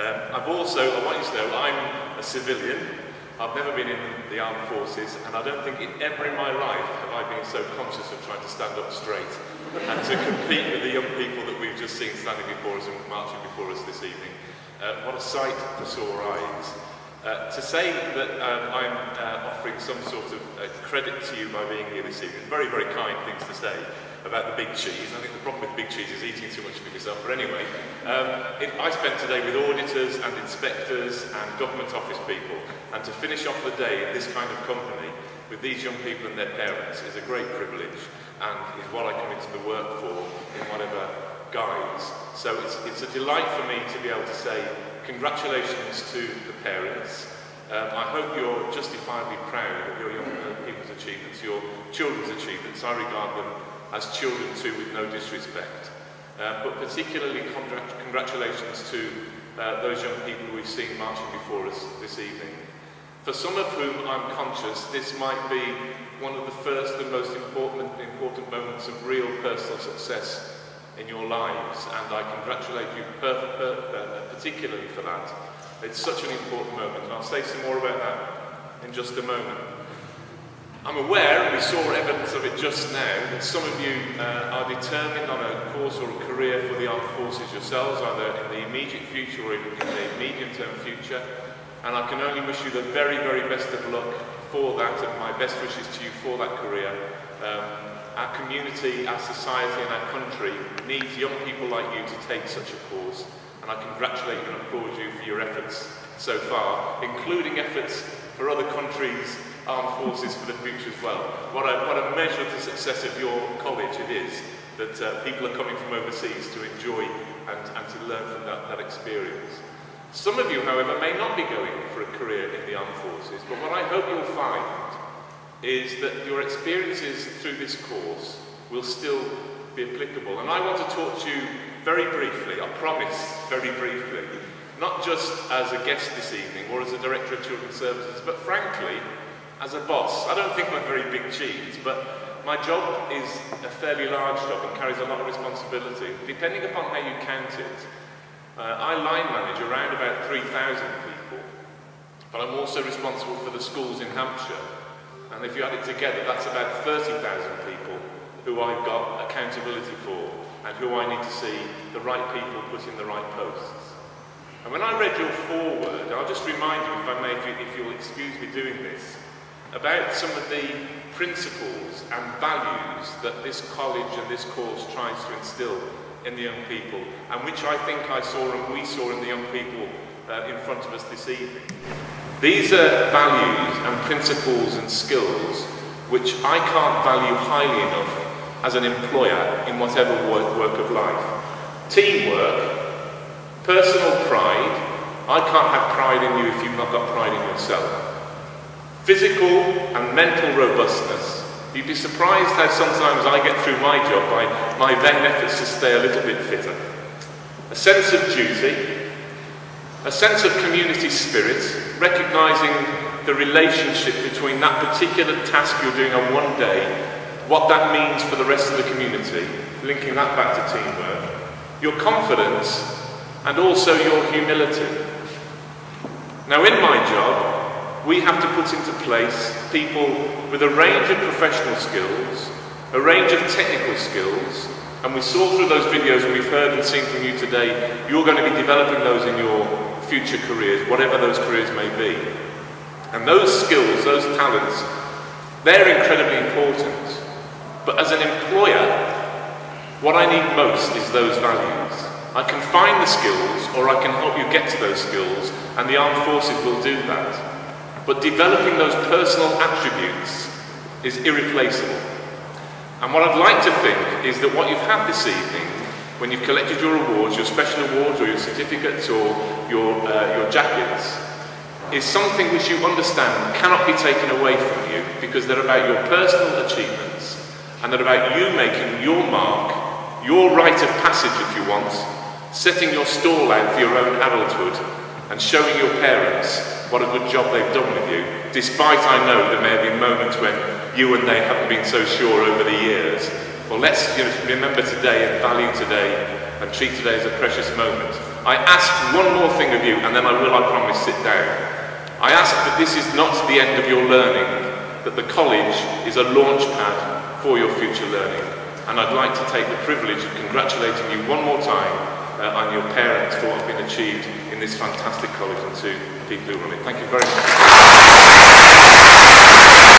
I want you to know, I'm a civilian. I've never been in the armed forces, and I don't think ever in my life have I been so conscious of trying to stand up straight and to compete with the young people that we've just seen standing before us and marching before us this evening. What a sight for sore eyes. To say that I'm offering some sort of credit to you by being here this evening, very, very kind things to say about the big cheese. I think the problem with big cheese is eating too much of it yourself, but anyway, I spent today with auditors and inspectors and government office people, and to finish off the day in this kind of company with these young people and their parents is a great privilege, and is what I come into the work for in whatever guise. So it's a delight for me to be able to say congratulations to the parents. I hope you're justifiably proud of your young people's achievements, your children's achievements. I regard them as children too, with no disrespect. But particularly congratulations to those young people we've seen marching before us this evening. For some of whom I'm conscious this might be one of the first and most important moments of real personal success in your lives, and I congratulate you particularly for that. It's such an important moment, and I'll say some more about that in just a moment. I'm aware, and we saw evidence of it just now, that some of you are determined on a course or a career for the armed forces yourselves, either in the immediate future or in the medium-term future, and I can only wish you the very, very best of luck for that, and my best wishes to you for that career. Our community, our society and our country needs young people like you to take such a course, and I congratulate you and applaud you for your efforts so far, including efforts for other countries' armed forces for the future as well. What a measure of the success of your college it is that people are coming from overseas to enjoy and to learn from that experience. Some of you, however, may not be going for a career in the armed forces, but what I hope you'll find is that your experiences through this course will still be applicable. And I want to talk to you very briefly, I promise, very briefly, not just as a guest this evening or as a Director of Children's Services, but frankly, as a boss. I don't think I'm a very big cheese, but my job is a fairly large job and carries a lot of responsibility. Depending upon how you count it, I line manage around about 3,000 people, but I'm also responsible for the schools in Hampshire. And if you add it together, that's about 30,000 people who I've got accountability for and who I need to see the right people put in the right posts. And when I read your foreword, I'll just remind you, if I may, if you'll excuse me doing this, about some of the principles and values that this college and this course tries to instill in the young people, and which I think I saw and we saw in the young people in front of us this evening. These are values and principles and skills which I can't value highly enough as an employer in whatever work of life. Teamwork, personal pride. I can't have pride in you if you've not got pride in yourself. Physical and mental robustness. You'd be surprised how sometimes I get through my job by my vain efforts to stay a little bit fitter. A sense of duty. A sense of community spirit, recognising the relationship between that particular task you're doing on one day, what that means for the rest of the community, linking that back to teamwork, your confidence, and also your humility. Now in my job, we have to put into place people with a range of professional skills, a range of technical skills, and we saw through those videos and we've heard and seen from you today, you're going to be developing those in your future careers, whatever those careers may be. And those skills, those talents, they're incredibly important. But as an employer, what I need most is those values. I can find the skills, or I can help you get to those skills, and the armed forces will do that. But developing those personal attributes is irreplaceable. And what I'd like to think is that what you've had this evening, when you've collected your awards, your special awards or your certificates or your jackets, is something which you understand cannot be taken away from you, because they're about your personal achievements and they're about you making your mark, your rite of passage if you want, setting your stall out for your own adulthood and showing your parents what a good job they've done with you, despite I know there may have been moments when you and they haven't been so sure over the years. Well, let's remember today and value today and treat today as a precious moment. I ask one more thing of you, and then I promise, sit down. I ask that this is not the end of your learning, that the college is a launch pad for your future learning. And I'd like to take the privilege of congratulating you one more time on your parents for what has been achieved in this fantastic college, and to the people who run it. Thank you very much.